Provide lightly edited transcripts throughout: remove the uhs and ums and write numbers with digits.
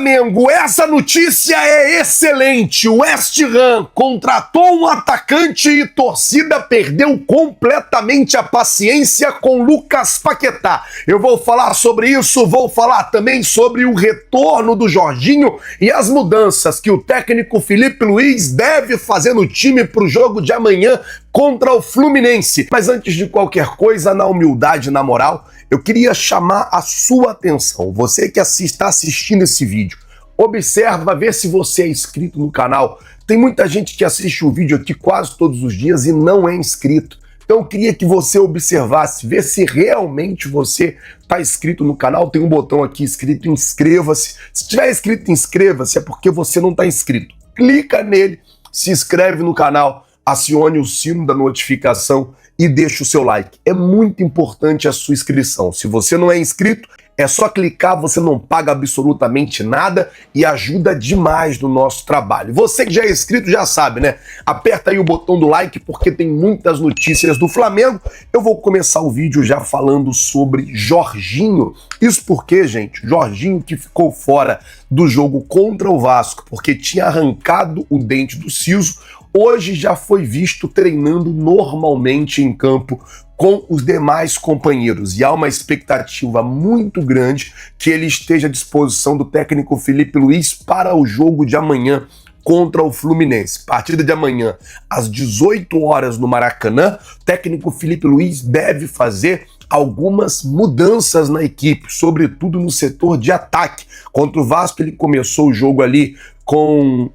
Flamengo, essa notícia é excelente. O West Ham contratou um atacante e torcida perdeu completamente a paciência com Lucas Paquetá. Eu vou falar sobre isso, vou falar também sobre o retorno do Jorginho e as mudanças que o técnico Filipe Luís deve fazer no time para o jogo de amanhã contra o Fluminense. Mas antes de qualquer coisa, na humildade, na moral, eu queria chamar a sua atenção. Você que está assistindo esse vídeo, observa, vê se você é inscrito no canal. Tem muita gente que assiste o vídeo aqui quase todos os dias e não é inscrito. Então eu queria que você observasse, vê se realmente você está inscrito no canal. Tem um botão aqui escrito inscreva-se. Se tiver escrito inscreva-se é porque você não está inscrito. Clica nele, se inscreve no canal, acione o sino da notificação e deixa o seu like. É muito importante a sua inscrição. Se você não é inscrito, é só clicar, você não paga absolutamente nada e ajuda demais no nosso trabalho. Você que já é inscrito já sabe, né? Aperta aí o botão do like porque tem muitas notícias do Flamengo. Eu vou começar o vídeo já falando sobre Jorginho. Isso porque, gente, Jorginho que ficou fora do jogo contra o Vasco porque tinha arrancado o dente do siso, hoje já foi visto treinando normalmente em campo com os demais companheiros. E há uma expectativa muito grande que ele esteja à disposição do técnico Filipe Luís para o jogo de amanhã contra o Fluminense. Partida de amanhã, às 18 horas no Maracanã, o técnico Filipe Luís deve fazer algumas mudanças na equipe, sobretudo no setor de ataque. Contra o Vasco ele começou o jogo ali com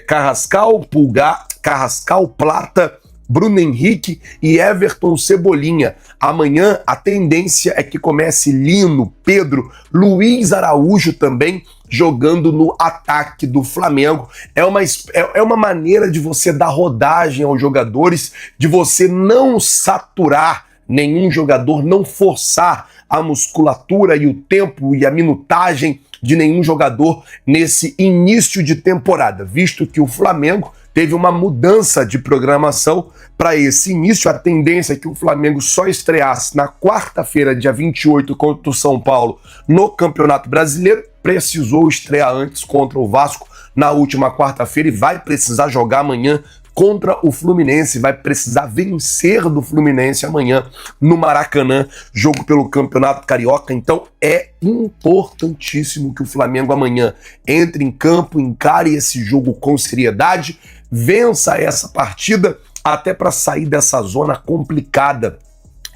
Carrascal, Pulgar, Carrascal, Plata, Bruno Henrique e Everton Cebolinha. Amanhã a tendência é que comece Lino, Pedro, Luiz Araújo também jogando no ataque do Flamengo. É uma maneira de você dar rodagem aos jogadores, de você não saturar nenhum jogador, não forçar a musculatura e o tempo e a minutagem de nenhum jogador nesse início de temporada, visto que o Flamengo teve uma mudança de programação para esse início. A tendência é que o Flamengo só estreasse na quarta-feira, dia 28, contra o São Paulo no Campeonato Brasileiro. Precisou estrear antes contra o Vasco na última quarta-feira e vai precisar jogar amanhã contra o Fluminense, vai precisar vencer do Fluminense amanhã no Maracanã, jogo pelo Campeonato Carioca. Então é importantíssimo que o Flamengo amanhã entre em campo, encare esse jogo com seriedade, vença essa partida até para sair dessa zona complicada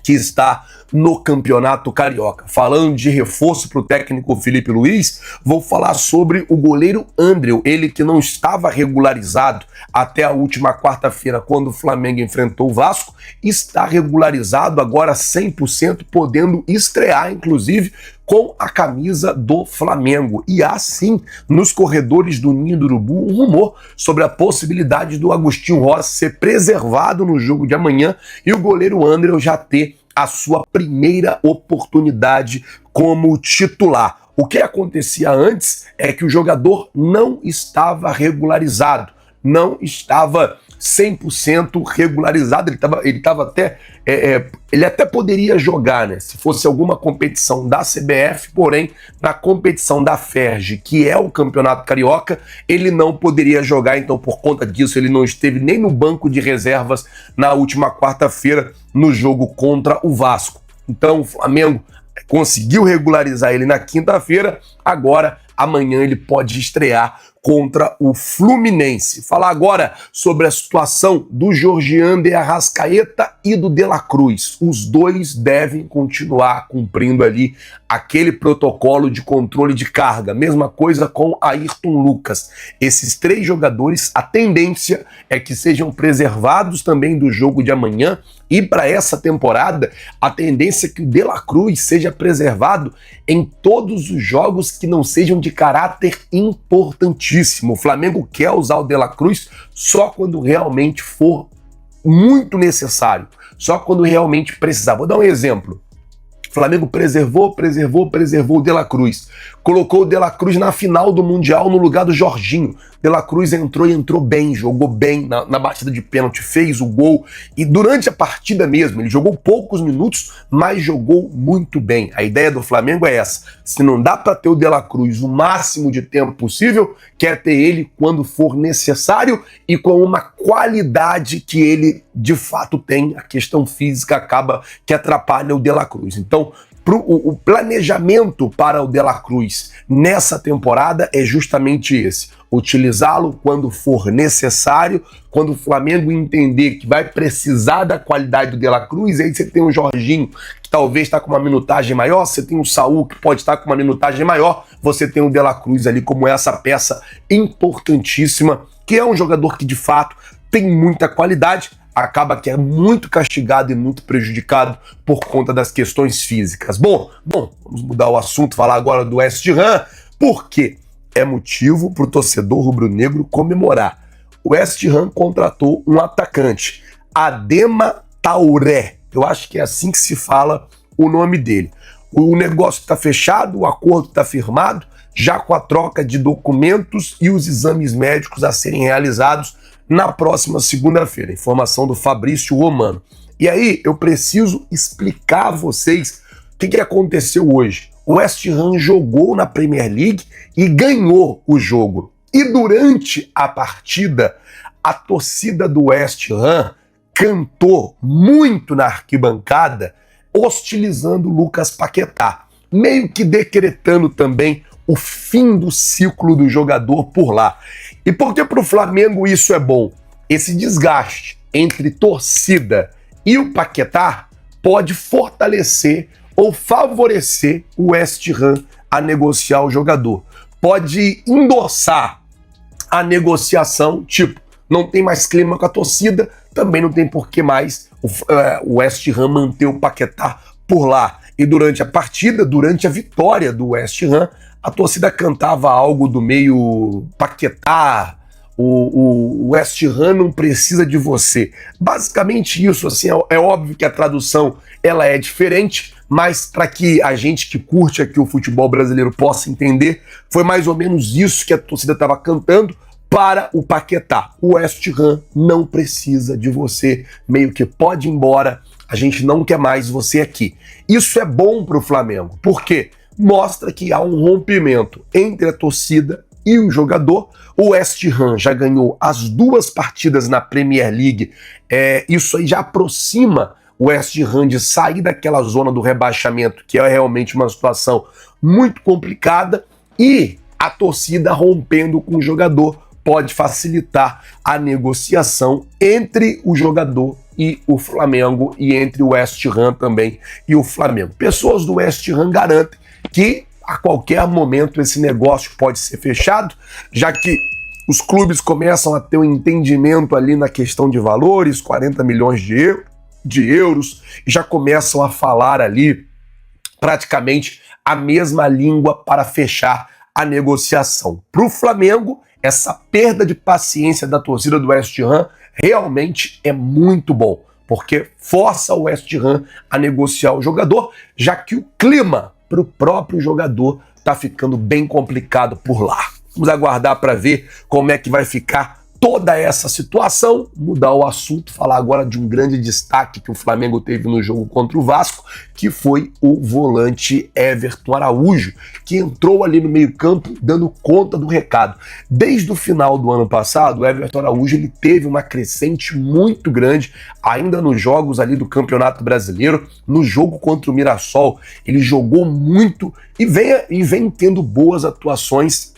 que está no Campeonato Carioca. Falando de reforço para o técnico Filipe Luís, vou falar sobre o goleiro Andreu, ele que não estava regularizado até a última quarta-feira, quando o Flamengo enfrentou o Vasco, está regularizado agora 100%, podendo estrear, inclusive, com a camisa do Flamengo. E há sim, nos corredores do Ninho do Urubu, um rumor sobre a possibilidade do Agostinho Rossi ser preservado no jogo de amanhã e o goleiro Andreu já ter a sua primeira oportunidade como titular. O que acontecia antes é que o jogador não estava regularizado, não estava 100% regularizado, ele até poderia jogar, né, se fosse alguma competição da CBF, porém, na competição da FERJ, que é o Campeonato Carioca, ele não poderia jogar, então por conta disso ele não esteve nem no banco de reservas na última quarta-feira no jogo contra o Vasco. Então o Flamengo conseguiu regularizar ele na quinta-feira, agora amanhã ele pode estrear contra o Fluminense. Falar agora sobre a situação do Jorginho de Arrascaeta e do De La Cruz. Os dois devem continuar cumprindo ali aquele protocolo de controle de carga. Mesma coisa com Ayrton Lucas. Esses três jogadores, a tendência é que sejam preservados também do jogo de amanhã. E para essa temporada, a tendência é que o De La Cruz seja preservado em todos os jogos que não sejam de caráter importantíssimo. O Flamengo quer usar o De La Cruz só quando realmente for muito necessário, só quando realmente precisar. Vou dar um exemplo. Flamengo preservou o De La Cruz. Colocou o De La Cruz na final do Mundial no lugar do Jorginho. De La Cruz entrou bem, jogou bem na batida de pênalti, fez o gol. E durante a partida mesmo, ele jogou poucos minutos, mas jogou muito bem. A ideia do Flamengo é essa. Se não dá para ter o De La Cruz o máximo de tempo possível, quer ter ele quando for necessário e com uma qualidade que ele de fato tem. A questão física acaba que atrapalha o De La Cruz. Então, o planejamento para o De La Cruz nessa temporada é justamente esse: utilizá-lo quando for necessário, quando o Flamengo entender que vai precisar da qualidade do De La Cruz. Aí você tem o Jorginho, que talvez está com uma minutagem maior, você tem o Saúl, que pode estar com uma minutagem maior, você tem o De La Cruz ali como essa peça importantíssima, que é um jogador que de fato tem muita qualidade, acaba que é muito castigado e muito prejudicado por conta das questões físicas. Bom, vamos mudar o assunto, falar agora do West Ham, porque é motivo para o torcedor rubro-negro comemorar. O West Ham contratou um atacante, Adema Traoré. Eu acho que é assim que se fala o nome dele. O negócio está fechado, o acordo está firmado, já com a troca de documentos e os exames médicos a serem realizados na próxima segunda-feira. Informação do Fabrício Romano. E aí, eu preciso explicar a vocês o que aconteceu hoje. O West Ham jogou na Premier League e ganhou o jogo. E durante a partida, a torcida do West Ham cantou muito na arquibancada, hostilizando o Lucas Paquetá, meio que decretando também o fim do ciclo do jogador por lá. E por que para o Flamengo isso é bom? Esse desgaste entre torcida e o Paquetá pode fortalecer ou favorecer o West Ham a negociar o jogador. Pode endossar a negociação, tipo, não tem mais clima com a torcida, também não tem por que mais o West Ham manter o Paquetá por lá. E durante a partida, durante a vitória do West Ham, a torcida cantava algo do meio Paquetá, o West Ham não precisa de você. Basicamente isso, assim, é óbvio que a tradução ela é diferente, mas para que a gente que curte aqui o futebol brasileiro possa entender, foi mais ou menos isso que a torcida estava cantando para o Paquetá. O West Ham não precisa de você, meio que pode ir embora, a gente não quer mais você aqui. Isso é bom para o Flamengo, por quê? Mostra que há um rompimento entre a torcida e o jogador. O West Ham já ganhou as 2 partidas na Premier League. Isso aí já aproxima o West Ham de sair daquela zona do rebaixamento, que é realmente uma situação muito complicada, e a torcida rompendo com o jogador pode facilitar a negociação entre o jogador e o Flamengo, e entre o West Ham também e o Flamengo. Pessoas do West Ham garantem que a qualquer momento esse negócio pode ser fechado, já que os clubes começam a ter um entendimento ali na questão de valores, 40 milhões de euros, e já começam a falar ali praticamente a mesma língua para fechar a negociação. Para o Flamengo, essa perda de paciência da torcida do West Ham realmente é muito bom, porque força o West Ham a negociar o jogador, já que o clima para o próprio jogador está ficando bem complicado por lá. Vamos aguardar para ver como é que vai ficar toda essa situação. Mudar o assunto, falar agora de um grande destaque que o Flamengo teve no jogo contra o Vasco, que foi o volante Everton Araújo, que entrou ali no meio-campo dando conta do recado. Desde o final do ano passado, o Everton Araújo ele teve uma crescente muito grande, ainda nos jogos ali do Campeonato Brasileiro. No jogo contra o Mirassol, ele jogou muito e vem tendo boas atuações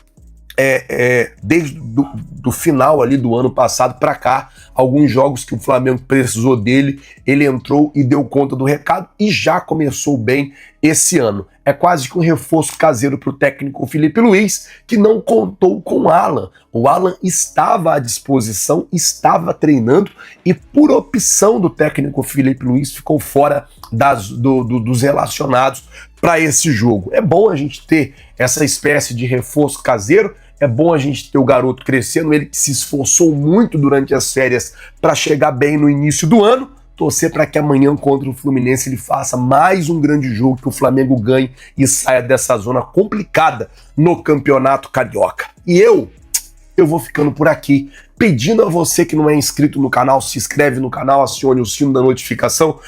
desde do final ali do ano passado para cá. Alguns jogos que o Flamengo precisou dele, ele entrou e deu conta do recado e já começou bem esse ano. É quase que um reforço caseiro para o técnico Felipe Luiz, que não contou com o Alan. O Alan estava à disposição, estava treinando e por opção do técnico Felipe Luiz ficou fora dos relacionados para esse jogo. É bom a gente ter essa espécie de reforço caseiro. É bom a gente ter o garoto crescendo, ele que se esforçou muito durante as férias para chegar bem no início do ano. torcer para que amanhã contra o Fluminense ele faça mais um grande jogo, que o Flamengo ganhe e saia dessa zona complicada no Campeonato Carioca. E eu vou ficando por aqui, pedindo a você que não é inscrito no canal, se inscreve no canal, acione o sino da notificação.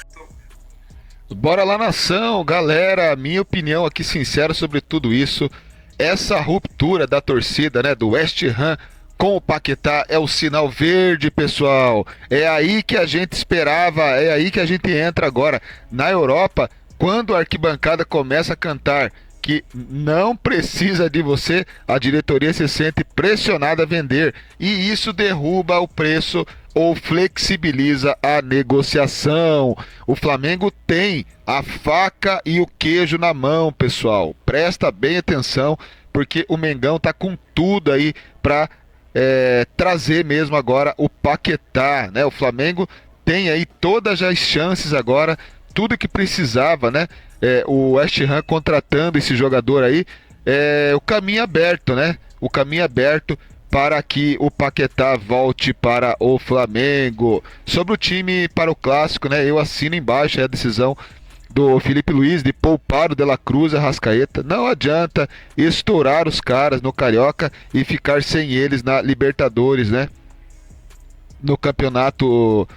Bora lá, nação, galera, minha opinião aqui sincera sobre tudo isso, essa ruptura da torcida, né, do West Ham com o Paquetá é o sinal verde, pessoal. É aí que a gente esperava, é aí que a gente entra agora. Na Europa, quando a arquibancada começa a cantar que não precisa de você, a diretoria se sente pressionada a vender. E isso derruba o preço ou flexibiliza a negociação. O Flamengo tem a faca e o queijo na mão, pessoal. Presta bem atenção, porque o Mengão tá com tudo aí para trazer mesmo agora o Paquetá, né? O Flamengo tem aí todas as chances agora, tudo que precisava, né? O West Ham contratando esse jogador aí, o caminho aberto, né? O caminho aberto para que o Paquetá volte para o Flamengo. Sobre o time para o Clássico, né? Eu assino embaixo a decisão do Felipe Luiz de poupar o De La Cruz e Arrascaeta. Não adianta estourar os caras no Carioca e ficar sem eles na Libertadores, né? No campeonato,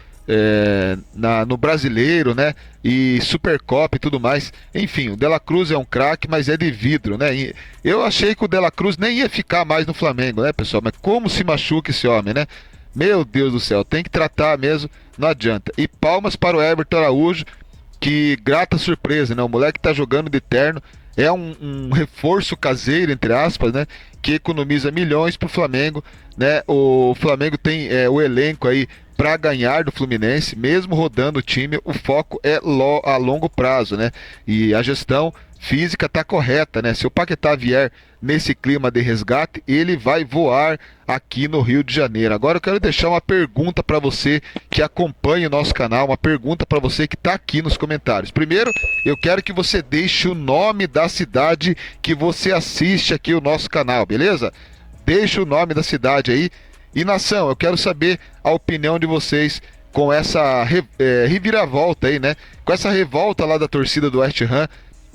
no Brasileiro, né? E Supercopa e tudo mais. Enfim, o De La Cruz é um craque, mas é de vidro, né? E eu achei que o De La Cruz nem ia ficar mais no Flamengo, né, pessoal? Mas como se machuca esse homem, né? Meu Deus do céu, tem que tratar mesmo, não adianta. E palmas para o Everton Araújo, que grata surpresa, né? O moleque tá jogando de terno, é um reforço caseiro, entre aspas, né? Que economiza milhões pro Flamengo, né? O Flamengo tem o elenco aí para ganhar do Fluminense, mesmo rodando o time, o foco é a longo prazo, né? E a gestão física tá correta, né? Se o Paquetá vier nesse clima de resgate, ele vai voar aqui no Rio de Janeiro. Agora eu quero deixar uma pergunta para você que acompanha o nosso canal, uma pergunta para você que tá aqui nos comentários. Primeiro, eu quero que você deixe o nome da cidade que você assiste aqui o nosso canal, beleza? Deixa o nome da cidade aí. E, nação, eu quero saber a opinião de vocês com essa reviravolta aí, né? Com essa revolta lá da torcida do West Ham,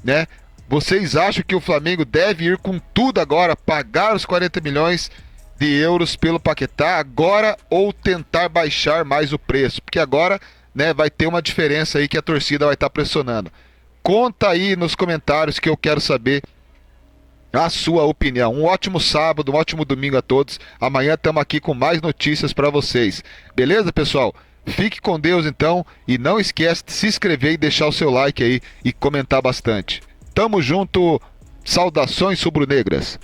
né? Vocês acham que o Flamengo deve ir com tudo agora, pagar os 40 milhões de euros pelo Paquetá agora, ou tentar baixar mais o preço? Porque agora, né, vai ter uma diferença aí que a torcida vai estar pressionando. Conta aí nos comentários que eu quero saber a sua opinião. Um ótimo sábado, um ótimo domingo a todos. Amanhã estamos aqui com mais notícias para vocês. Beleza, pessoal? Fique com Deus então, e não esquece de se inscrever e deixar o seu like aí e comentar bastante. Tamo junto, saudações rubro-negras.